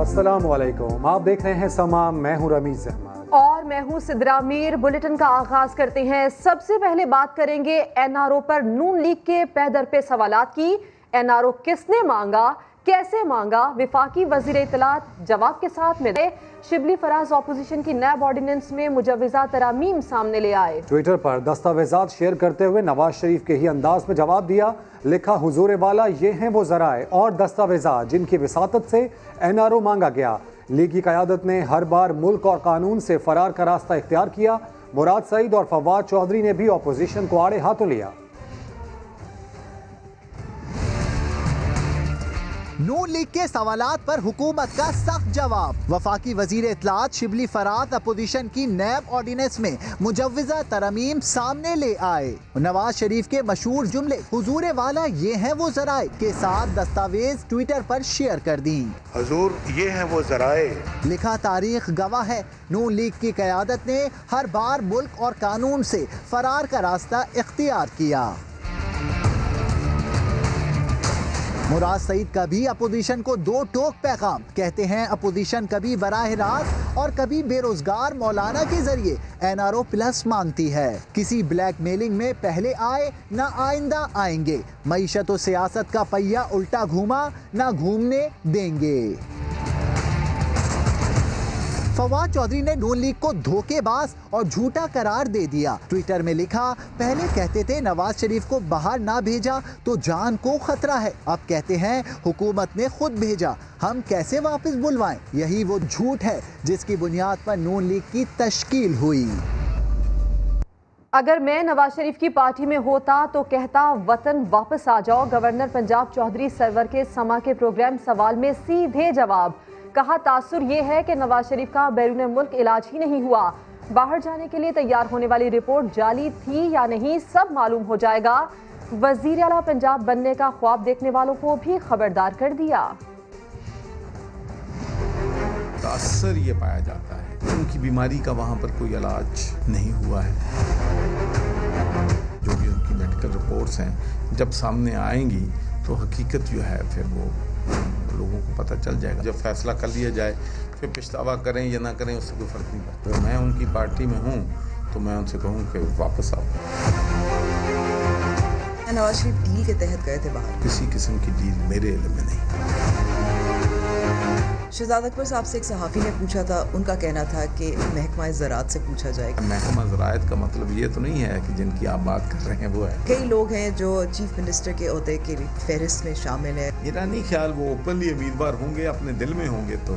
अस्सलामुअलैकुम, आप देख रहे हैं समा, मैं हूं रमीज अहमद और मैं हूं सिद्रा मीर। बुलेटिन का आगाज करते हैं। सबसे पहले बात करेंगे एनआरओ पर नून लीग के पैदर पे सवालात की। एनआरओ किसने मांगा, कैसे मांगा, विफाकी वजीर इत्तलात जवाब के साथ मिले। शिबली फराज ऑपोजिशन की नैब ऑर्डिनेंस में मुजव्वजा तरामीम सामने ले आए। ट्विटर पर दस्तावेजात शेयर करते हुए नवाज शरीफ के ही अंदाज में जवाब दिया। लिखा, हुजूर वाला ये हैं वो जराए और दस्तावेजात जिनकी विसातत से एनआरओ मांगा गया। लीग की क़यादत ने हर बार मुल्क और कानून से फरार का रास्ता इख्तियार किया। मुराद सईद और फवाद चौधरी ने भी ऑपोजिशन को आड़े हाथों लिया। नून लीग के सवालात पर हुकूमत का सख्त जवाब। वफाकी वजीर इत्तलात शिबली फराज अपोजिशन की नैब ऑर्डिनेंस में मुजव्वजा तरमीम सामने ले आए। नवाज शरीफ के मशहूर जुमले हुजूर वाला ये हैं वो जराए के साथ दस्तावेज ट्विटर पर शेयर कर दी। हुजूर ये हैं वो जराए। लिखा, तारीख गवाह है, नून लीग की क़यादत ने हर बार मुल्क और कानून से फरार का रास्ता इख्तियार किया। मुराद सईद का भी अपोजिशन को दो टोक पैगाम। कहते हैं अपोजिशन कभी बराह रास्त और कभी बेरोजगार मौलाना के जरिए एनआरओ प्लस मांगती है। किसी ब्लैकमेलिंग में पहले आए न आइंदा आएंगे। मईशत और सियासत का पहिया उल्टा घूमा न घूमने देंगे। फवाद चौधरी ने नून लीग को धोखेबाज और झूठा करार दे दिया। ट्विटर में लिखा, पहले कहते थे नवाज शरीफ को बाहर ना भेजा तो जान को खतरा है, अब कहते हैं हुकूमत ने खुद भेजा, हम कैसे वापस बुलवाएं। यही वो झूठ है जिसकी बुनियाद पर नून लीग की तश्कील हुई। अगर मैं नवाज शरीफ की पार्टी में होता तो कहता वतन वापस आ जाओ। गवर्नर पंजाब चौधरी सरवर के समा के प्रोग्राम सवाल में सीधे जवाब। कहा, तासुर ये है कि नवाज शरीफ का बैरून मुल्क इलाज ही नहीं हुआ। बाहर जाने के लिए तैयार होने वाली रिपोर्ट जाली थी या नहीं सब मालूम हो जाएगा। वजीर आला पंजाब बनने का ख्वाब देखने वालों को भी खबरदार कर दिया। तासुर ये पाया जाता है उनकी बीमारी का वहाँ पर कोई इलाज नहीं हुआ है। जो भी उनकी मेडिकल रिपोर्ट्स हैं जब सामने आएंगी तो हकीकत जो है फिर वो लोगों को पता चल जाएगा। जब फैसला कर लिया जाए फिर पछतावा करें या ना करें उससे कोई फर्क नहीं पड़ता। तो मैं उनकी पार्टी में हूँ तो मैं उनसे कहूँ कि वापस आओ। नवाज शरीफ डील के तहत गए थे बाहर। किसी किस्म की डील मेरे इल्म में नहीं। शहजाद अकबर साहब से एक सहाफ़ी ने पूछा था, उनका कहना था कि महकमा ज़राअत से पूछा जाएगा। महकमा ज़राअत का मतलब ये तो नहीं है कि जिनकी आप बात कर रहे हैं वो है। कई लोग हैं जो चीफ मिनिस्टर के ओहदे की फहरिस्त में शामिल है। मेरा नहीं ख्याल वो ओपनली उम्मीदवार होंगे, अपने दिल में होंगे तो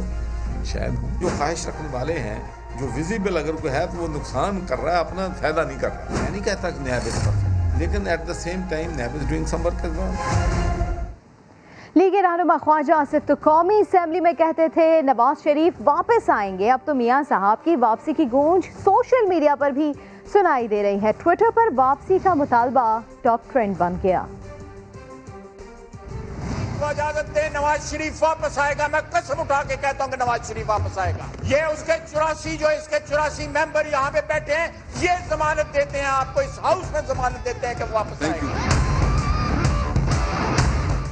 शायद हों। जो ख्वाहिश रखने वाले हैं, जो विजिबल अगर कोई है तो वो नुकसान कर रहा है, अपना फायदा नहीं कर रहा। मैं नहीं कहता कि नैब इज परफेक्ट, लेकिन at the same time NAB is doing some work as well. League रहनुमा ख्वाजा आसिफ तो कौमी असम्बली में कहते थे नवाज शरीफ वापस आएंगे। अब तो मियां साहब की वापसी की गूंज सोशल मीडिया पर भी सुनाई दे रही है। ट्विटर पर वापसी का मुतालबा टॉप ट्रेंड बन गया। इजाजत दे, नवाज शरीफ वापस आएगा। मैं कसम उठा के कहता हूँ कि नवाज शरीफ वापस आएगा। ये उसके 84 जो इसके 84 मेंबर यहाँ पे बैठे हैं, ये जमानत देते हैं आपको, इस हाउस में जमानत देते हैं कि वापस आएगा।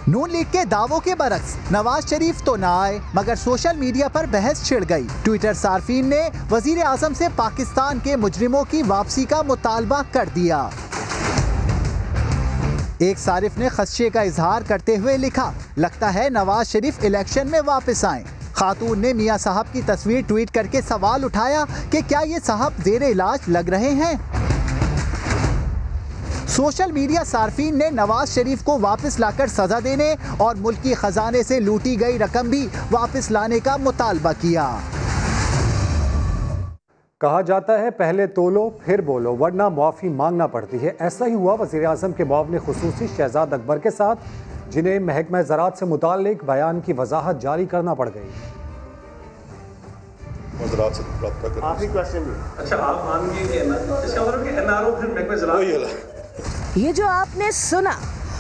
नून लीग के दावों के बरक्स नवाज शरीफ तो ना आए, मगर सोशल मीडिया पर बहस छिड़ गई। ट्विटर सार्फिन ने वजीर आजम से पाकिस्तान के मुजरिमों की वापसी का मुतालबा कर दिया। एक सारिफ ने खदशे का इजहार करते हुए लिखा, लगता है नवाज शरीफ इलेक्शन में वापस आए। खातून ने मियां साहब की तस्वीर ट्वीट करके सवाल उठाया कि क्या ये साहब ज़ेरे इलाज लग रहे हैं। सोशल मीडिया सार्फिन ने नवाज शरीफ को वापस लाकर सजा देने और मुल्की खजाने से लूटी गई रकम भी वापस लाने का मुतालबा किया। कहा जाता है पहले तोलो फिर बोलो वरना मुआफ़ी मांगना पड़ती है। ऐसा ही हुआ वज़ीर आज़म के मुआविन खुसूसी शहजाद अकबर के साथ, जिन्हें महकमा ज़राअत से मुताल्लिक बयान की वजाहत जारी करना पड़ गई। आखिरी क्वेश्चन। अच्छा, आप मानेंगे ना, इसका मतलब कि एनआरओ फिर महकमा ज़राअत। ये जो आपने सुना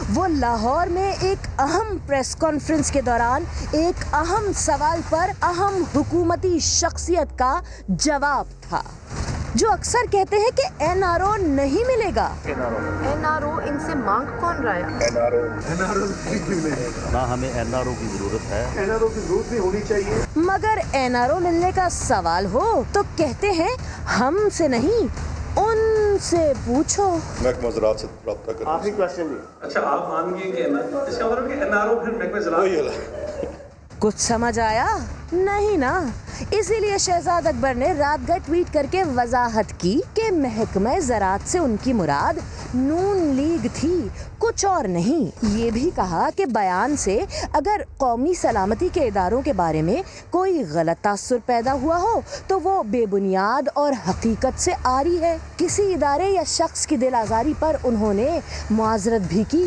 वो लाहौर में एक अहम प्रेस कॉन्फ्रेंस के दौरान एक अहम सवाल पर अहम हुकूमती शख्सियत का जवाब था। जो अक्सर कहते हैं कि एनआरओ नहीं मिलेगा। एनआरओ इनसे मांग कौन रहा है? एनआरओ ना हमें एनआरओ की जरूरत है, एनआरओ की जरूरत भी होनी चाहिए। मगर एनआरओ मिलने का सवाल हो तो कहते हैं हमसे नहीं उनसे पूछो। महकमा ज़राअत से रब्ता करें। आखिरी क्वेश्चन जी। अच्छा, आप मान गए कि इसका मतलब कि एनआरओ फिर महकमा ज़राअत। कुछ समझ आया नहीं ना? इसीलिए शहजाद अकबर ने रात गए ट्वीट करके वजाहत की कि महकमा ज़राअत से उनकी मुराद नून लीग थी, कुछ और नहीं। ये भी कहा कि बयान से अगर कौमी सलामती के इदारों के बारे में कोई गलत तासुर पैदा हुआ हो तो वो बेबुनियाद और हकीकत से आरी है। किसी इदारे या शख्स की दिल आज़ारी पर उन्होंने मुआज़रत भी की।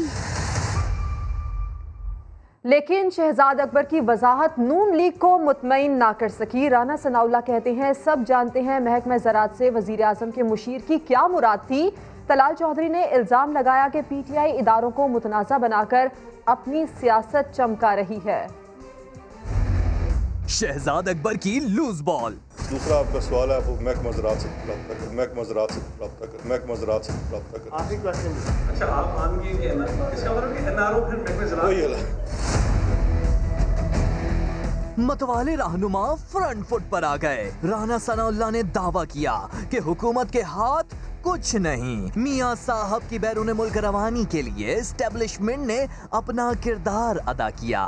लेकिन शहजाद अकबर की वजाहत नून लीग को मुतमईन ना कर सकी। राना सनाउल्लाह कहते हैं सब जानते हैं महकमा ज़राअत से वज़ीर आज़म के मुशीर की क्या मुराद थी। तलाल चौधरी ने इल्ज़ाम लगाया कि पीटीआई इदारों को मुतनाज़ा बनाकर अपनी सियासत चमका रही है। शहजाद अकबर की लूज बॉल। दूसरा आपका सवाल है, वो महकमा ज़राअत से रब्ता करें, महकमा ज़राअत से रब्ता करें, महकमा ज़राअत से रब्ता करें। आखिरी क्वेश्चन। अच्छा, आप मान गए कि इसका मतलब कि एनआरओ फिर महकमा ज़राअत। मतवाले रहनुमा फ्रंट फुट पर आ गए। राना सनाउल्लाह ने दावा किया कि हुकूमत के हाथ कुछ नहीं। मियां साहब की बैरून मुल्क रवानी के लिए एस्टेब्लिशमेंट ने अपना किरदार अदा किया।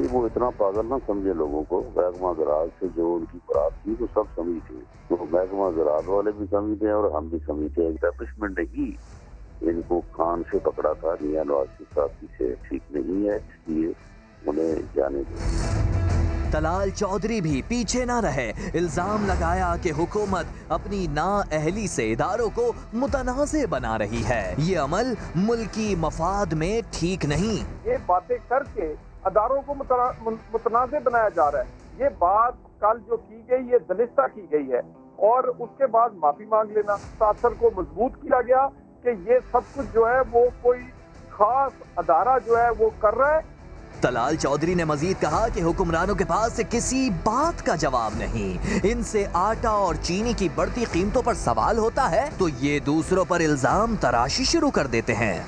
वो इतना पागल ना समझे लोगों को। महकमा ज़राअत से जो उनकी मुराद थी वो सब समझ थे, तो महकमा ज़राअत वाले भी समझते हैं और हम भी समझते हैं। एस्टेब्लिशमेंट ने ही इनको कान से पकड़ा था। मियां नवाज शरीफ साहब से ठीक नहीं है, इसलिए उन्हें जाने दें। तलाल चौधरी भी पीछे न रहे। इल्जाम लगाया कि हुकूमत अपनी नाअहली से इदारों को मुतनाज़े बना रही है। ये अमल मुल्की मफाद में ठीक नहीं। ये बातें करके अदारों को मुतनाज़े बनाया जा रहा है। ये बात कल जो की गई, ये दलिस्ता की गई है और उसके बाद माफी मांग लेना। तासर को मजबूत किया गया कि ये सब कुछ जो है वो कोई खास अदारा जो है वो कर रहा है। तलाल चौधरी ने मजीद कहा कि हुक्मरानों के पास से किसी बात का जवाब नहीं। इनसे आटा और चीनी की बढ़ती कीमतों पर सवाल होता है तो ये दूसरों पर इल्जाम तराशी शुरू कर देते हैं।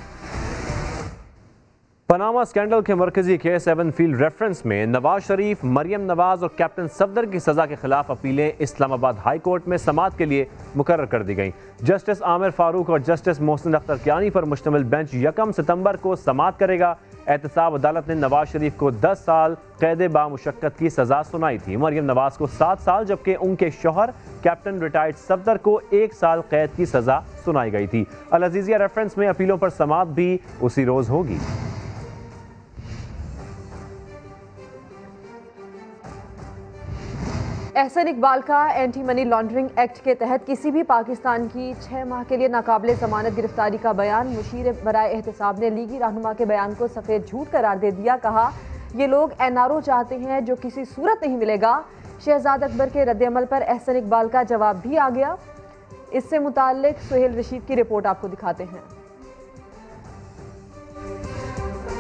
पनामा स्कैंडल के मरकजी केस 7 फील्ड रेफरेंस में नवाज शरीफ, मरियम नवाज और कैप्टन सफदर की सजा के खिलाफ अपीलें इस्लामाबाद हाई कोर्ट में समाअत के लिए मुकर्रर कर दी गई। जस्टिस आमिर फारूक और जस्टिस मोहसिन अख्तर कियानी पर मुश्तमिल बेंच 1 सितंबर को समाअत करेगा। एहतसाब अदालत ने नवाज शरीफ को 10 साल कैद बामुशक्कत की सजा सुनाई थी। मरियम नवाज को 7 साल जबकि उनके शौहर कैप्टन रिटायर्ड सफदर को 1 साल कैद की सजा सुनाई गई थी। अल अजीजिया रेफरेंस में अपीलों पर समाअत भी उसी रोज होगी। एहसन इकबाल का एंटी मनी लॉन्ड्रिंग एक्ट के तहत किसी भी पाकिस्तान की 6 माह के लिए नाकाबिले जमानत गिरफ्तारी का बयान मुशीर बराए एहतसाब ने लीगी रहनुमा के बयान को सफ़ेद झूठ करार दे दिया। कहा ये लोग एनआरओ चाहते हैं जो किसी सूरत नहीं मिलेगा। शहजाद अकबर के रद्दअमल पर एहसन इकबाल का जवाब भी आ गया। इससे मुताल्लिक सुहेल रशीद की रिपोर्ट आपको दिखाते हैं।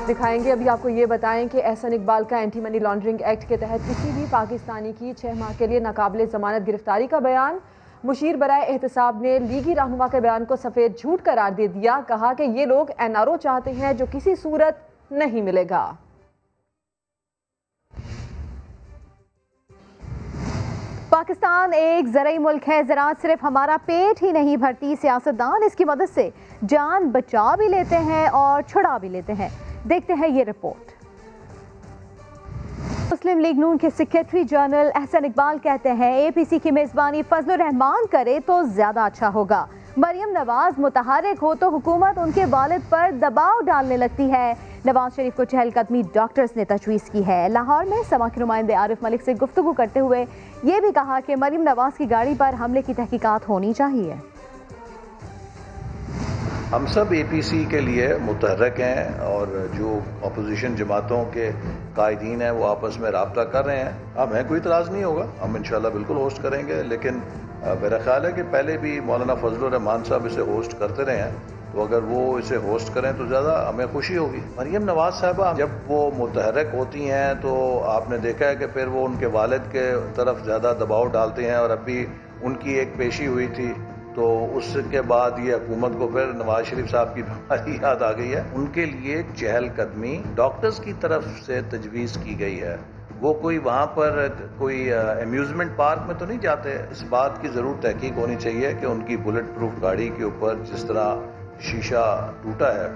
दिखाएंगे अभी आपको ये बताएं कि एहसन इकबाल का एंटी मनी लॉन्ड्रिंग एक्ट के तहत किसी भी पाकिस्तानी की 6 माह के लिए नाकाबिले जमानत गिरफ्तारी का बयान मुशीर बराए एहतसाब ने लीगी रहनुमा के बयान को सफ़ेद झूठ करार दे दिया। कहा कि ये लोग एनआरओ चाहते हैं जो किसी सूरत नहीं मिलेगा। पाकिस्तान एक ज़राई मुल्क है। ज़राअत सिर्फ हमारा पेट ही नहीं भरती, सियासतदान इसकी मदद से जान बचा भी लेते हैं और छुड़ा भी लेते हैं। देखते हैं ये रिपोर्ट। मुस्लिम लीग नून के सेक्रेटरी जनरल एहसन इकबाल कहते हैं एपीसी की मेज़बानी फजलुर रहमान करे तो ज़्यादा अच्छा होगा। मरियम नवाज मुतहर्रिक हो तो हुकूमत उनके वालिद पर दबाव डालने लगती है। नवाज शरीफ को चहलकदमी डॉक्टर्स ने तजवीज़ की है। लाहौर में समा के नुमाइंदे आरिफ मलिक से गुफ्तगू करते हुए ये भी कहा कि मरियम नवाज की गाड़ी पर हमले की तहकीकात होनी चाहिए। हम सब एपीसी के लिए मुतहर्रिक हैं और जो अपोजिशन जमातों के कायदीन हैं वो आपस में रब्ता कर रहे हैं। हमें कोई इतराज़ नहीं होगा, हम इंशाल्लाह बिल्कुल होस्ट करेंगे। लेकिन मेरा ख्याल है कि पहले भी मौलाना फजलुर रहमान साहब इसे होस्ट करते रहे हैं, तो अगर वो इसे होस्ट करें तो ज़्यादा हमें खुशी होगी। मरियम नवाज साहबा जब वो मुतहर्रिक होती हैं तो आपने देखा है कि फिर वो उनके वालिद के तरफ ज़्यादा दबाव डालते हैं और अभी उनकी एक पेशी हुई थी, तो उसके बाद ये हुकूमत को फिर नवाज शरीफ साहब की बीमारी याद आ गई है। उनके लिए चहलकदमी डॉक्टर्स की तरफ से तजवीज़ की गई है। वो कोई वहाँ पर कोई अम्यूज़मेंट पार्क में तो नहीं जाते। इस बात की ज़रूर तहकीक होनी चाहिए कि उनकी बुलेट प्रूफ गाड़ी के ऊपर जिस तरह शीशा टूटा है,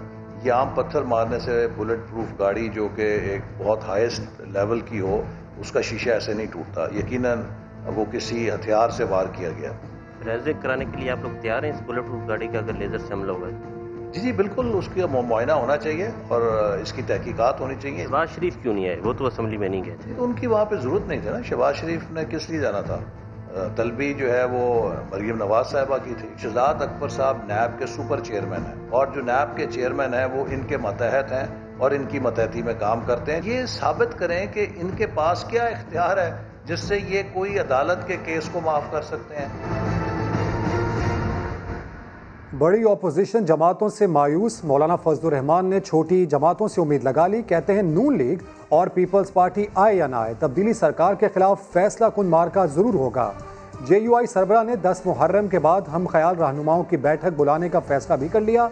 ये आम पत्थर मारने से बुलेट प्रूफ गाड़ी जो कि एक बहुत हाईएस्ट लेवल की हो, उसका शीशा ऐसे नहीं टूटता। यकीनन वो किसी हथियार से वार किया गया। रेजिक कराने के लिए आप लोग तैयार हैं इस बुलेट प्रूफ गाड़ी का अगर लेजर से हमला हुआ है? जी बिल्कुल, उसका मुआयना होना चाहिए और इसकी तहकीकात होनी चाहिए। शहबाज शरीफ क्यों नहीं आए? वो तो असेंबली में नहीं गए थे। तो उनकी वहाँ पे ज़रूरत नहीं थी ना। शहबाज शरीफ ने किस लिए जाना था? तलबी जो है वो मरियम नवाज साहिबा की थी। शहजाद अकबर साहब नैब के सुपर चेयरमैन हैं और जो नैब के चेयरमैन हैं वो इनके मतहत हैं और इनकी मतहती में काम करते हैं। ये साबित करें कि इनके पास क्या इख्तियार है जिससे ये कोई अदालत के केस को माफ़ कर सकते हैं। बड़ी अपोजिशन जमातों से मायूस मौलाना फजलुर रहमान ने छोटी जमातों से उम्मीद लगा ली। कहते हैं नून लीग और पीपल्स पार्टी आए या ना आए, तब्दीली सरकार के खिलाफ फैसला कुन मार्का जरूर होगा। JUI सरबरा ने 10 मुहर्रम के बाद हम ख्याल रहनुमाओं की बैठक बुलाने का फैसला भी कर लिया।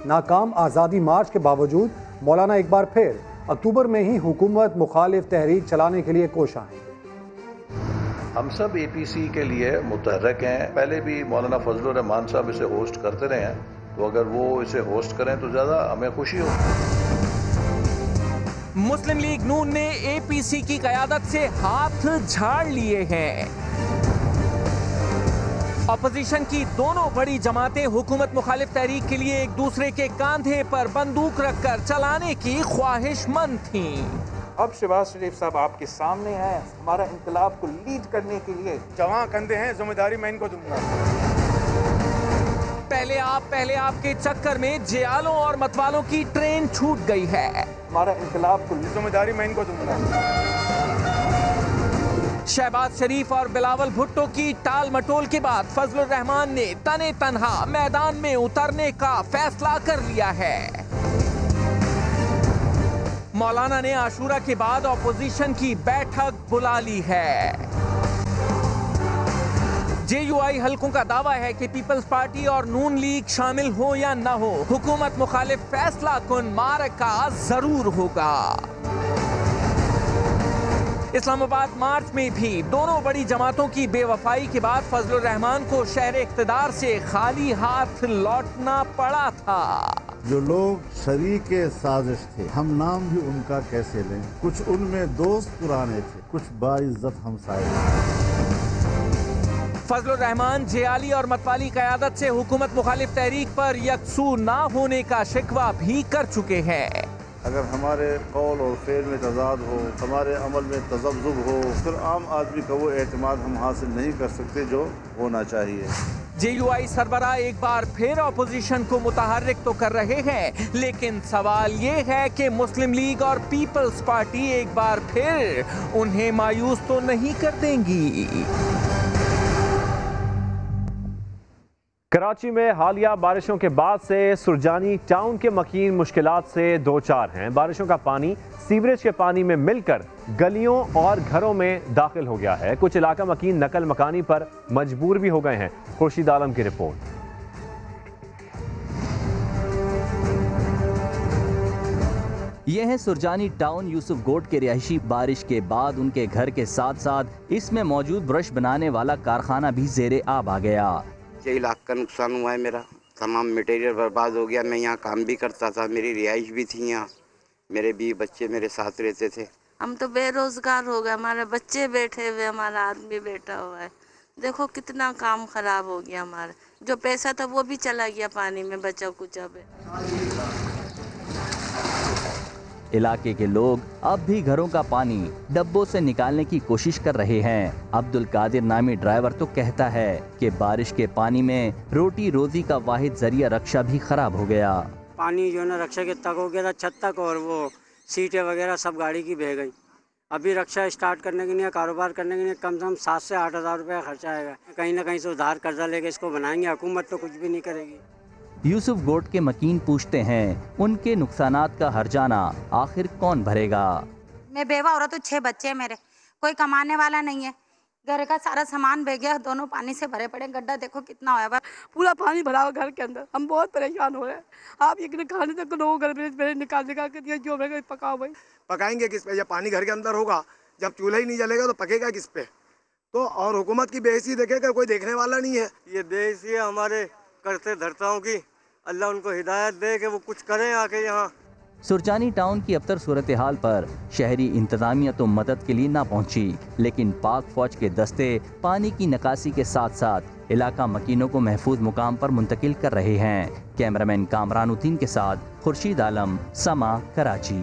नाकाम आज़ादी मार्च के बावजूद मौलाना एक बार फिर अक्टूबर में ही हुकूमत मुखालिफ तहरीक चलाने के लिए कोशा हैं। हम सब APC के लिए मुतहर्रिक हैं। पहले भी मौलाना फजलुर रहमान साहब इसे होस्ट करते रहे हैं, तो अगर वो इसे होस्ट करें तो ज़्यादा हमें खुशी हो। मुस्लिम लीग नून ने APC की क़यादत से हाथ झाड़ लिए हैं। अपोजिशन की दोनों बड़ी जमातें हुकूमत मुखालिफ तहरीक के लिए एक दूसरे के कंधे पर बंदूक रखकर चलाने की ख्वाहिशमंद थीं। अब शहबाज शरीफ साहब आपके सामने हैं, हमारा इंकलाब को लीड करने के लिए जवां कंधे हैं, जिम्मेदारी मैं इनको दूंगा। पहले आप के चक्कर में जियालों और मतवालों की ट्रेन छूट गई है। हमारा इंकलाब को जिम्मेदारी मैं इनको दूंगा। शहबाज शरीफ और बिलावल भुट्टो की टाल मटोल के बाद फजलुर रहमान ने तने तनहा मैदान में उतरने का फैसला कर लिया है। मौलाना ने आशूरा के बाद अपोजिशन की बैठक बुला ली है। JUI हलकों का दावा है कि पीपल्स पार्टी और नून लीग शामिल हो या न हो, हुकूमत मुखालिफ फैसला कुन मार्का जरूर होगा। इस्लामाबाद मार्च में भी दोनों बड़ी जमातों की बेवफाई के बाद फजलुर रहमान को शहर इख्तिदार से खाली हाथ लौटना पड़ा था। जो लोग शरीके साजिश थे, हम नाम भी उनका कैसे लें, कुछ उनमें दोस्त पुराने थे, कुछ बाइज्जत हमसाए। फजलुर रहमान जियाली और मतवाली क़यादत से हुकूमत मुखालिफ तहरीक पर यकसू ना होने का शिकवा भी कर चुके हैं। अगर हमारे कौल और फेल में तजाद हो, हमारे अमल में तजब्जुब हो, फिर आम आदमी का वो एतमाद हम हासिल नहीं कर सकते जो होना चाहिए। JUI सरबरा एक बार फिर अपोजिशन को मुतहर्रिक तो कर रहे हैं, लेकिन सवाल ये है कि मुस्लिम लीग और पीपल्स पार्टी एक बार फिर उन्हें मायूस तो नहीं कर देंगी। कराची में हालिया बारिशों के बाद से सुरजानी टाउन के मकीन मुश्किलात से दो चार हैं। बारिशों का पानी सीवरेज के पानी में मिलकर गलियों और घरों में दाखिल हो गया है। कुछ इलाका मकीन नकल मकानी पर मजबूर भी हो गए हैं। खुर्शीद आलम की रिपोर्ट। यह है सुरजानी टाउन यूसुफ गोट के रिहायशी। बारिश के बाद उनके घर के साथ साथ इसमें मौजूद ब्रश बनाने वाला कारखाना भी जेरे आब आ गया। 6 लाख का नुकसान हुआ है मेरा, तमाम मटेरियल बर्बाद हो गया। मैं यहाँ काम भी करता था, मेरी रिहाइश भी थी यहाँ, मेरे भी बच्चे मेरे साथ रहते थे। हम तो बेरोजगार हो गए, हमारे बच्चे बैठे हुए, हमारा आदमी बैठा हुआ है। देखो कितना काम खराब हो गया हमारा, जो पैसा था वो भी चला गया पानी में, बचा कुचा पे। इलाके के लोग अब भी घरों का पानी डब्बों से निकालने की कोशिश कर रहे हैं। अब्दुल कादिर नामी ड्राइवर तो कहता है कि बारिश के पानी में रोटी रोजी का वाहिद जरिया रक्षा भी खराब हो गया। पानी जो है ना रक्षा के तक हो गया था, छत तक, और वो सीटें वगैरह सब गाड़ी की बह गई। अभी रक्षा स्टार्ट करने के लिए, कारोबार करने के लिए कम से कम 7 से 8 हज़ार रुपये खर्चा आएगा। कहीं ना कहीं से उधार कर्जा लेके इसको बनाएंगे, हुकूमत तो कुछ भी नहीं करेगी। यूसुफ गोट के मकीन पूछते हैं उनके नुकसानात का हर्जाना आखिर कौन भरेगा। मैं बेवा औरत हूँ, 6 बच्चे हैं मेरे, कोई कमाने वाला नहीं है। घर का सारा सामान बह गया, दोनों पानी से भरे पड़े, गड्ढा देखो कितना हुआ है, पूरा पानी भरा हुआ घर के अंदर। हम बहुत परेशान हो रहे हैं। आप ये खाने तक लोगों घर में निकाल के दिया, जो मैं पकाओ भाई। पकाएंगे किस पे? जब पानी घर के अंदर होगा, जब चूल्हा ही नहीं जलेगा तो पकेगा किस पे? तो और हुकूमत की बेइज्जती देखेगा, कोई देखने वाला नहीं है। ये बेइज्जती है हमारे करते धरताओं की। अल्लाह उनको हिदायत दे कि वो कुछ करें आके यहाँ। सुरचानी टाउन की अबतर सूरत हाल पर शहरी इंतजामिया तो मदद के लिए ना पहुंची, लेकिन पाक फौज के दस्ते पानी की निकासी के साथ साथ इलाका मकीनों को महफूज मुकाम पर मुंतकिल कर रहे हैं। कैमरामैन कामरानुद्दीन के साथ खुर्शीद आलम, समा, कराची।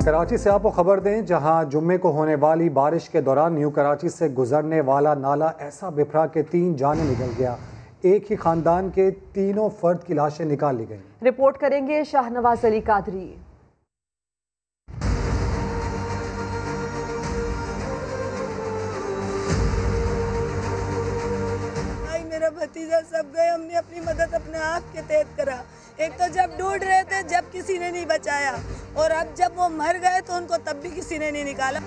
कराची से आपको खबर दें, जहां जुम्मे को होने वाली बारिश के दौरान न्यू कराची से गुजरने वाला नाला ऐसा बिखरा के 3 जानें निकल गया। एक ही खानदान के 3 फर्द की लाशें निकाल ली गई। रिपोर्ट करेंगे शाहनवाज अली कादरी। मेरा भतीजा सब गए, हमने अपनी मदद अपने आप के तहत करा। एक तो जब ढूंढ रहे थे, जब किसी ने नहीं बचाया, और अब जब वो मर गए तो उनको तब भी किसी ने नहीं निकाला।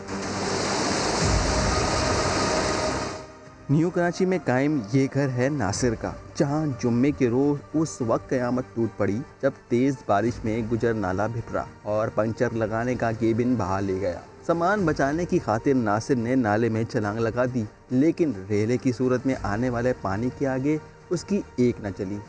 न्यू कराची में कायम ये घर है नासिर का, जहां जुम्मे के रोज उस वक्त कयामत टूट पड़ी जब तेज बारिश में गुजर नाला भिपरा और पंचर लगाने का केबिन बहा ले गया। सामान बचाने की खातिर नासिर ने नाले में छलांग लगा दी, लेकिन रेले की सूरत में आने वाले पानी के आगे उसकी एक न चली।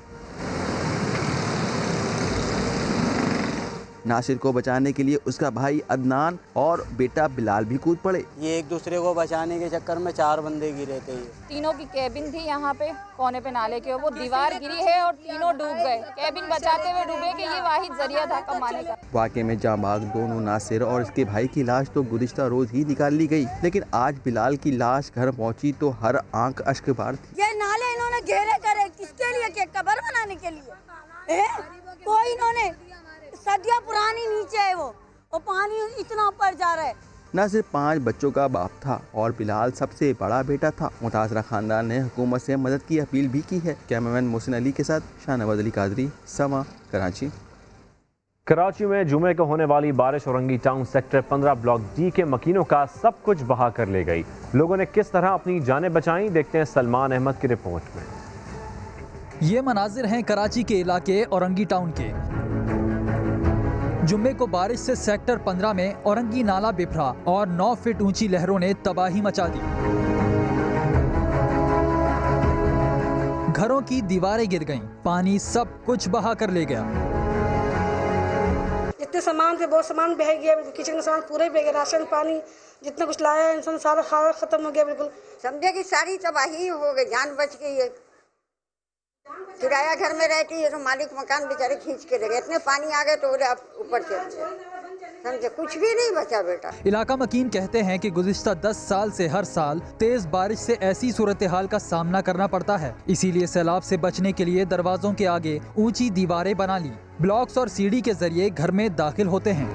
नासिर को बचाने के लिए उसका भाई अदनान और बेटा बिलाल भी कूद पड़े। ये एक दूसरे को बचाने के चक्कर में 4 बंदे गिरे थे। तीनों की कैबिन थी यहाँ पे कोने पे नाले के, वो दीवार गिरी है और तीनों डूब गए। कैबिन बचाते हुए डूबे कि ये वाहिद जरिया था कमाने का। वाक़े में जांबाग दोनों नासिर और इसके भाई की लाश तो गुज़िश्ता रोज ही निकाल ली गई, लेकिन आज बिलाल की लाश घर पहुँची तो हर आंख अश्क बार थी। ये नाले इन्होंने घेरे करे किसके लिए? कि कब्र बनाने के लिए? कोई इन्होंने सदियां पुरानी नीचे है वो पानी इतना ऊपर जा रहा है। नासिर 5 बच्चों का बाप था और बिलाल सबसे बड़ा बेटा था। मुतासरा खानदान ने हुकूमत से मदद की अपील भी की है। कैमरामैन मोहसिन अली के साथ शाहनवाज अली कादरी, समा, कराची। कराची में जुमे को होने वाली बारिश Orangi town sector 15 block D के मकीनों का सब कुछ बहा कर ले गई। लोगों ने किस तरह अपनी जानें बचाई, देखते हैं सलमान अहमद की रिपोर्ट में। ये मनाजिर हैं कराची के इलाके औरंगी टाउन के। जुम्मे को बारिश से सेक्टर 15 में औरंगी नाला बिफरा और 9 फीट ऊंची लहरों ने तबाही मचा दी। घरों की दीवारें गिर गईं, पानी सब कुछ बहा कर ले गया। जितने सामान थे बहुत सामान बह गया, किचन का सामान पूरे बह गया, राशन पानी जितना कुछ लाया इंसान सारा खाना खत्म हो गया। बिल्कुल समझे कि सारी तबाही हो गई, जान बच गई है। किराया घर में रहती है तो मालिक मकान बेचारे खींच के ले गए, इतने पानी आ गए तो ऊपर चले गए, समझे कुछ भी नहीं बचा बेटा। इलाका मकीन कहते हैं कि गुज़िश्ता 10 साल से हर साल तेज बारिश से ऐसी सूरत हाल का सामना करना पड़ता है, इसीलिए सैलाब से बचने के लिए दरवाजों के आगे ऊंची दीवारें बना ली। ब्लॉक्स और सीढ़ी के जरिए घर में दाखिल होते हैं।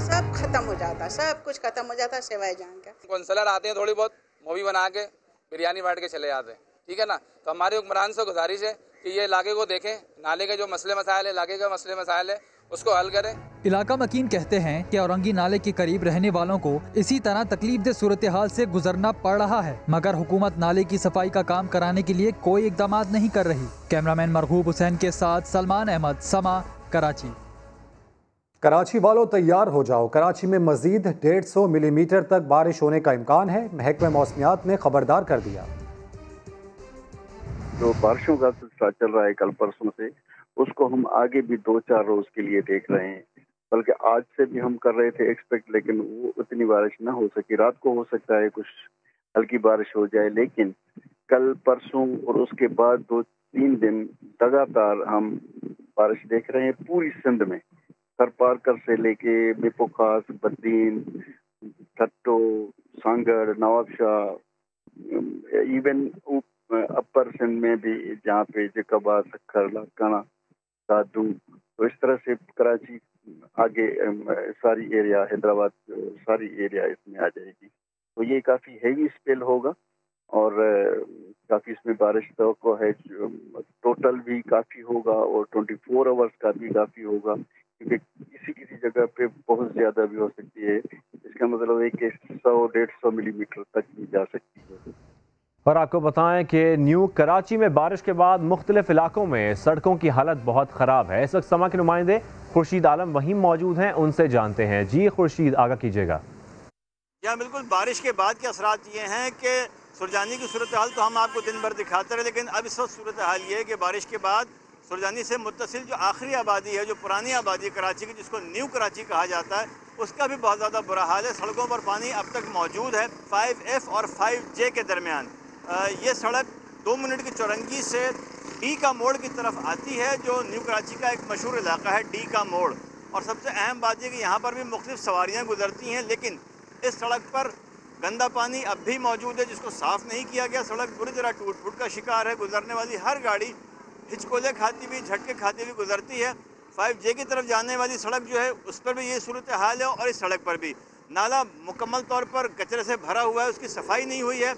सब खत्म हो जाता, सब कुछ खत्म हो जाता सिवाय जान का। काउंसलर आते हैं, थोड़ी बहुत मूवी बना के बिरयानी बांट के चले जाते हैं, ठीक है ना। तो हमारे हुक्मरान से गुजारिश है कि ये इलाके को देखें, नाले के जो मसले मसाइल है, इलाके का मसले मसाइल है, उसको हल करें। इलाका मकीन कहते हैं कि औरंगी नाले के करीब रहने वालों को इसी तरह तकलीफदेह सूरत हाल से गुजरना पड़ रहा है, मगर हुकूमत नाले की सफाई का काम कराने के लिए कोई इकदाम नहीं कर रही। कैमरामैन मरगूब हुसैन के साथ सलमान अहमद, समा, कराची। कराची वालों तैयार हो जाओ, कराची में मजीद 150 मिलीमीटर तक बारिश होने का इम्कान है। महकमा मौसमियात ने खबरदार कर दिया। जो बारिशों का सिलसिला चल रहा है कल परसों से, उसको हम आगे भी 2-4 रोज के लिए देख रहे हैं। बल्कि आज से भी हम कर रहे थे एक्सपेक्ट, लेकिन वो उतनी बारिश ना हो सकी। रात को हो सकता है कुछ हल्की बारिश हो जाए, लेकिन कल परसों और उसके बाद 2-3 दिन लगातार हम बारिश देख रहे हैं पूरी सिंध में। थरपारकर से लेके बेपोखास, बद्दीन, ठट्टो, सांगड़, नवाबशाह, इवन अपर सिंध में भी जहाँ पे जकबा, सखर, लाकाना, साधु, तो इस तरह से कराची आगे सारी एरिया, हैदराबाद सारी एरिया इसमें आ जाएगी। तो ये काफ़ी हैवी स्पेल होगा और काफ़ी इसमें बारिश तो है। टोटल भी काफ़ी होगा और 24 आवर्स का भी काफ़ी होगा, क्योंकि किसी किसी जगह पे बहुत ज़्यादा भी हो सकती है। इसके का मतलब है कि 100-150 मिलीमीटर तक भी जा सकती है। और आपको बताएं कि न्यू कराची में बारिश के बाद मुख्तलिफ इलाकों में सड़कों की हालत बहुत ख़राब है। इस वक्त समा के नुमाइंदे खुर्शीद आलम वहीं मौजूद हैं, उनसे जानते हैं। जी खुर्शीद, आगाह कीजिएगा। या बिल्कुल, बारिश के बाद के असरात ये हैं कि सुरजानी की सूरत हाल तो हम आपको दिन भर दिखाते रहे, लेकिन अब इस वक्त सूरत हाल ये है कि बारिश के बाद सुरजानी से मुत्तसिल जो आखिरी आबादी है, जो पुरानी आबादी है कराची की, जिसको न्यू कराची कहा जाता है, उसका भी बहुत ज़्यादा बुरा हाल है। सड़कों पर पानी अब तक मौजूद है। 5F और 5J के दरमियान ये सड़क 2 मिनट की चौरंगी से डी का मोड़ की तरफ आती है, जो न्यू कराची का एक मशहूर इलाका है, डी का मोड़। और सबसे अहम बात यह कि यहाँ पर भी मुख्तलिफ सवारियाँ गुजरती हैं, लेकिन इस सड़क पर गंदा पानी अब भी मौजूद है, जिसको साफ़ नहीं किया गया। सड़क बुरी तरह टूट फूट का शिकार है। गुजरने वाली हर गाड़ी हिचकोले खाती हुई, झटके खाती हुई गुजरती है। 5J की तरफ जाने वाली सड़क जो है, उस पर भी ये सूरत हाल है। और इस सड़क पर भी नाला मुकम्मल तौर पर कचरे से भरा हुआ है, उसकी सफाई नहीं हुई है।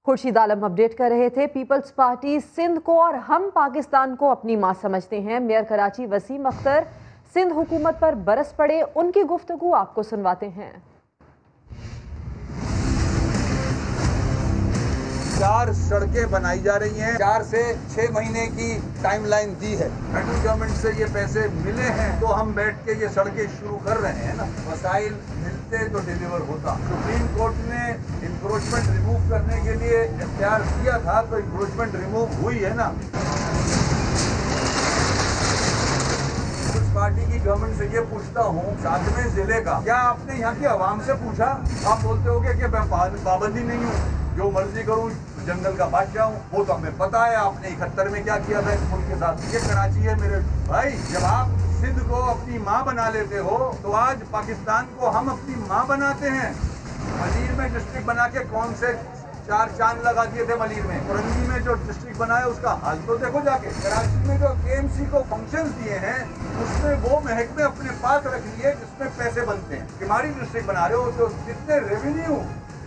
खुर्शीद आलम अपडेट कर रहे थे। पीपल्स पार्टी सिंध को और हम पाकिस्तान को अपनी मां समझते हैं। मेयर कराची वसीम अख्तर सिंध हुकूमत पर बरस पड़े, उनकी गुफ्तगू आपको सुनवाते हैं। 4 सड़कें बनाई जा रही हैं। 4 से 6 महीने की टाइमलाइन दी है। सेंट्रल गवर्नमेंट से ये पैसे मिले हैं, तो हम बैठ के ये सड़कें शुरू कर रहे हैं ना। वसाइल मिलते तो डिलीवर होता। सुप्रीम कोर्ट ने इंक्रोचमेंट रिमूव करने के लिए इख्तियार दिया था, तो इंक्रोचमेंट रिमूव हुई है ना। पार्टी की गवर्नमेंट से ये पूछता हूँ, 7वें जिले का क्या आपने यहाँ की आवाम से पूछा? आप बोलते होगे कि मैं पाबंदी नहीं हूँ, जो मर्जी करूँ, जंगल का बादशाह हूँ। वो तो हमें पता है आपने 71 में क्या किया था इस मुल्क के साथ। ये कराची है मेरे भाई। जब आप सिंध को अपनी माँ बना लेते हो, तो आज पाकिस्तान को हम अपनी माँ बनाते हैं। मलीर में डिस्ट्रिक्ट बना के कौन से 4 चांद लगा दिए थे मलीर में। औरंगी में जो डिस्ट्रिक्ट बनाया उसका हाल तो देखो जाके। कराची में जो KMC को फंक्शंस दिए हैं, उसमें वो महकमे अपने पास रख लिए जिसमें पैसे बनते हैं। किमाड़ी डिस्ट्रिक्ट बना रहे हो, तो जितने रेवेन्यू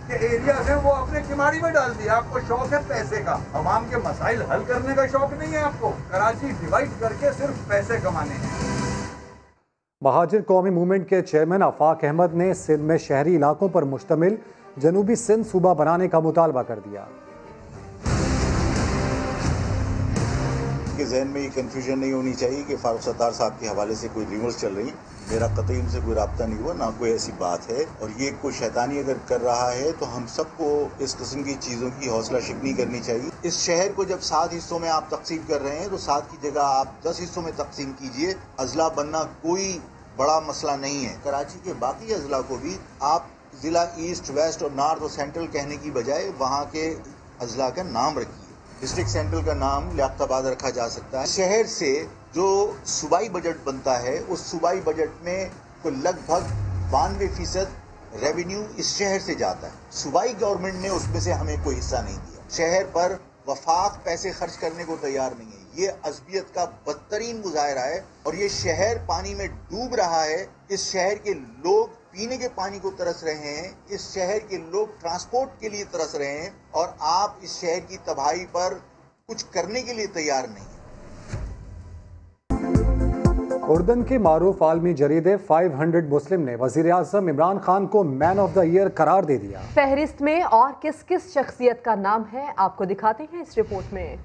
के एरियाज हैं वो अपने किमाड़ी में डाल दिया। आपको शौक है पैसे का, अवाम के मसाइल हल करने का शौक नहीं है आपको। कराची डिवाइड करके सिर्फ पैसे कमाने हैं। महाजिर कौमी मूवमेंट के चेयरमैन आफाक अहमद ने सिंध में शहरी इलाकों पर मुश्तमिल जनूबी सिंध सूबा बनाने का मुतालबा कर दिया। के जहन में ये कन्फ्यूजन नहीं होनी चाहिए कि फारूक सत्तार साहब के हवाले से कोई रिमर्स चल रही। मेरा कतई उनसे कोई रब्ता नहीं हुआ, ना कोई ऐसी बात है। और ये कोई शैतानी अगर कर रहा है, तो हम सबको इस किस्म की चीज़ों की हौसला शिकनी करनी चाहिए। इस शहर को जब 7 हिस्सों में आप तकसीम कर रहे हैं, तो 7 की जगह आप 10 हिस्सों में तकसीम कीजिए। अजला बनना कोई बड़ा मसला नहीं है। कराची के बाकी अजला को भी आप जिला ईस्ट, वेस्ट और नॉर्थ और सेंट्रल कहने की बजाय वहाँ के अजला का नाम रखिए। डिस्ट्रिक्ट सेंट्रल का नाम लियाकताबाद रखा जा सकता है। शहर से जो सूबाई बजट बनता है, उस सूबाई बजट में को लगभग 92% रेवेन्यू इस शहर से जाता है। सूबाई गवर्नमेंट ने उसमें से हमें कोई हिस्सा नहीं दिया। शहर पर वफाक पैसे खर्च करने को तैयार नहीं है। ये अज़बियत का बदतरीन मुजाहरा है। और ये शहर पानी में डूब रहा है। इस शहर के लोग पीने के पानी को तरस रहे हैं। इस शहर के लोग ट्रांसपोर्ट के लिए तरस रहे हैं। और आप इस शहर की तबाही पर कुछ करने के लिए तैयार नहीं। उर्दन के मारूफ आलमी जरीदे 500 मुस्लिम ने वज़ीर आज़म इमरान खान को मैन ऑफ द ईयर करार दे दिया। फहरिस्त में और किस किस शख्सियत का नाम है, आपको दिखाते हैं इस रिपोर्ट में।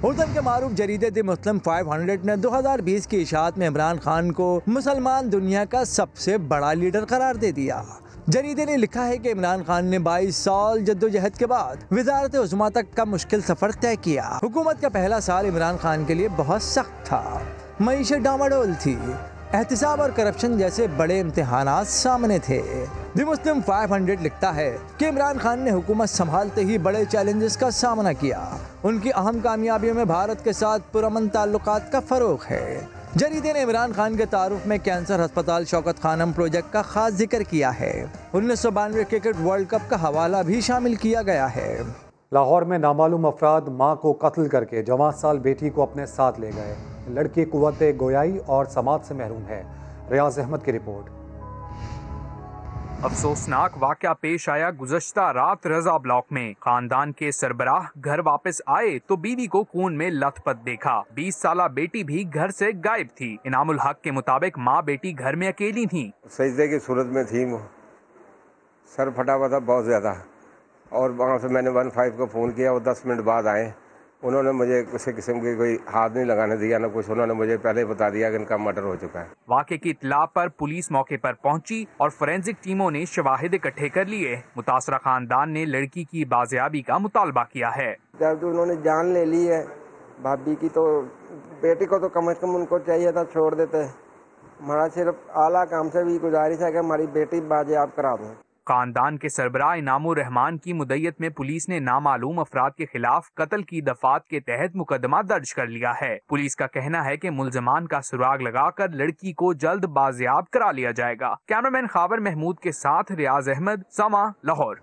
उर्दन के मारूफ जरीदे द मुस्लिम 500 ने 2020 की इशाअत में इमरान खान को मुसलमान दुनिया का सबसे बड़ा लीडर करार दे दिया। जरीदे ने लिखा है कि इमरान खान ने 22 साल जद्दोजहद के बाद वज़ारत उज़्मा तक का मुश्किल सफर तय किया। हुकूमत का पहला साल इमरान खान के लिए बहुत सख्त था। मईशत डामाडोल थी, एहतिसाब और करप्शन जैसे बड़े इम्तिहानात सामने थे। द मुस्लिम 500 लिखता है कि इमरान खान ने हुकूमत संभालते ही बड़े चैलेंजेस का सामना किया। उनकी अहम कामयाबियों में भारत के साथ पुरअमन ताल्लुकात का फ़रोग़ है। जरीदे ने इमरान खान के तारुफ में कैंसर अस्पताल शौकत खानम प्रोजेक्ट का खास जिक्र किया है। 1992 क्रिकेट वर्ल्ड कप का हवाला भी शामिल किया गया है। लाहौर में नामालूम अफराद मां को कत्ल करके 14 साल बेटी को अपने साथ ले गए। लड़की कुव्वत गोयाई और समात से महरूम है। रियाज अहमद की रिपोर्ट। अफसोसनाक वाकया पेश आया गुज़श्ता रात रजा ब्लॉक में। खानदान के सरबराह घर वापस आए तो बीवी को खून में लथपथ देखा। 20 साला बेटी भी घर से गायब थी। इनामुल हक के मुताबिक माँ बेटी घर में अकेली थी। सजदे की सूरत में थी, सर फटा हुआ था बहुत ज्यादा, और वहाँ से मैंने 15 को फ़ोन किया। वो 10 मिनट बाद आए। उन्होंने मुझे किसी किस्म की कोई हाथ नहीं लगाने दिया ना कुछ। उन्होंने मुझे पहले ही बता दिया कि इनका मर्डर हो चुका है। वाक़े की इत्तला पर पुलिस मौके पर पहुंची और फोरेंसिक टीमों ने शवाहिद इकट्ठे कर लिए। मुतासरा खानदान ने लड़की की बाजियाबी का मुतालबा किया है। जब उन्होंने जान ले ली है भाभी की, तो बेटी को तो कम से कम उनको चाहिए था छोड़ देते। हमारा सिर्फ आला काम से भी गुजारिश है कि हमारी बेटी बाजियाब करा दें। खानदान के सरबराह इनामुर रहमान की मुद्दत में पुलिस ने नामालूम अफराद के खिलाफ कत्ल की दफात के तहत मुकदमा दर्ज कर लिया है। पुलिस का कहना है कि मुल्जमान का सुराग लगाकर लड़की को जल्द बाजियाब करा लिया जाएगा। कैमरामैन खाबर महमूद के साथ रियाज अहमद, समा, लाहौर।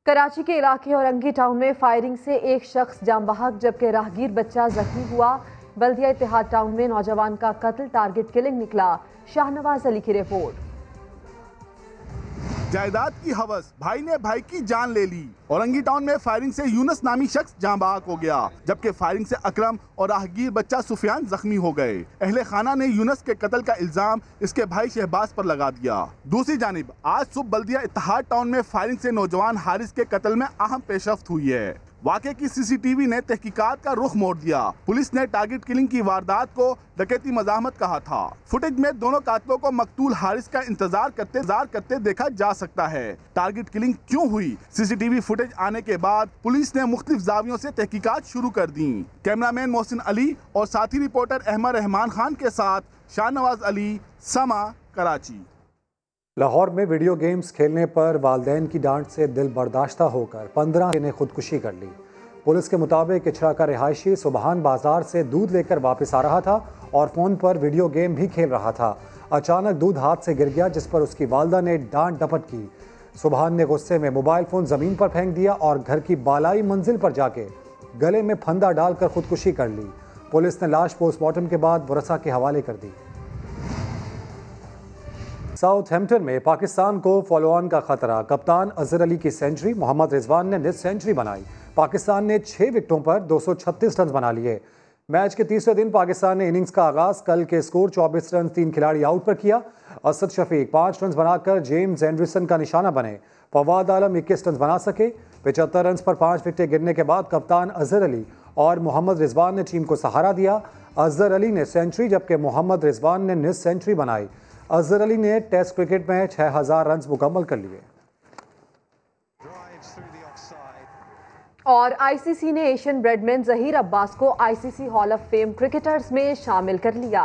कराची के इलाके औरंगी टाउन में फायरिंग से एक शख्स जाम बहक जबकि राहगीर बच्चा जख्मी हुआ। बल्दिया इत्तेहाद टाउन में नौजवान का कत्ल टारगेट किलिंग निकला। शाहनवाज अली की रिपोर्ट। जायदाद की हवस, भाई ने भाई की जान ले ली। औरंगी टाउन में फायरिंग से यूनुस नामी शख्स जाँ बहक हो गया, जबकि फायरिंग से अकरम और राहगीर बच्चा सुफियान जख्मी हो गए। अहले खाना ने यूनुस के कत्ल का इल्जाम इसके भाई शहबाज पर लगा दिया। दूसरी जानिब आज सुबह बल्दिया इत्तेहाद टाउन में फायरिंग से नौजवान हारिस के कत्ल में अहम पेशरफ्त हुई है। वाक़े की सीसीटीवी ने तहकीकात का रुख मोड़ दिया। पुलिस ने टारगेट किलिंग की वारदात को डकैती मज़ाहमत कहा था। फुटेज में दोनों कातलों को मकतूल हारिस का इंतजार करते देखा जा सकता है। टारगेट किलिंग क्यों हुई? सीसीटीवी फुटेज आने के बाद पुलिस ने मुख्तलिफ जावियों से तहकीकात शुरू कर दी। कैमरामैन मोहसिन अली और साथी रिपोर्टर अहमद रहमान खान के साथ शाहनवाज अली, समा, कराची। लाहौर में वीडियो गेम्स खेलने पर वालिदैन की डांट से दिल बर्दाश्ता होकर 15 ने खुदकुशी कर ली। पुलिस के मुताबिक इचरा का रिहायशी सुबहान बाजार से दूध लेकर वापस आ रहा था और फ़ोन पर वीडियो गेम भी खेल रहा था। अचानक दूध हाथ से गिर गया, जिस पर उसकी वालदा ने डांट डपट की। सुबहान ने गुस्से में मोबाइल फ़ोन ज़मीन पर फेंक दिया और घर की बालाई मंजिल पर जाके गले में फंदा डालकर खुदकुशी कर ली। पुलिस ने लाश पोस्टमार्टम के बाद वरसा के हवाले कर दी। साउथहैम्पटन में पाकिस्तान को फॉलो ऑन का खतरा। कप्तान अजहर अली की सेंचुरी, मोहम्मद रिजवान ने निस सेंचुरी बनाई। पाकिस्तान ने 6 विकेटों पर 236 रन बना लिए। मैच के तीसरे दिन पाकिस्तान ने इनिंग्स का आगाज कल के स्कोर 24 रन 3 खिलाड़ी आउट पर किया। असद शफीक 5 रन बनाकर जेम्स एंडरसन का निशाना बने। फवाद आलम 21 रन बना सके। 75 रन पर 5 विकेटें गिरने के बाद कप्तान अजहर अली और मोहम्मद रिजवान ने टीम को सहारा दिया। अजहर अली ने सेंचुरी जबकि मोहम्मद रिजवान ने निस सेंचुरी बनाई। अजहर अली ने टेस्ट क्रिकेट में 6000 रन मुकम्मल कर लिए। और आईसीसी ने एशियन ब्रेडमैन जहीर अब्बास को ICC hall of fame cricketers में शामिल कर लिया।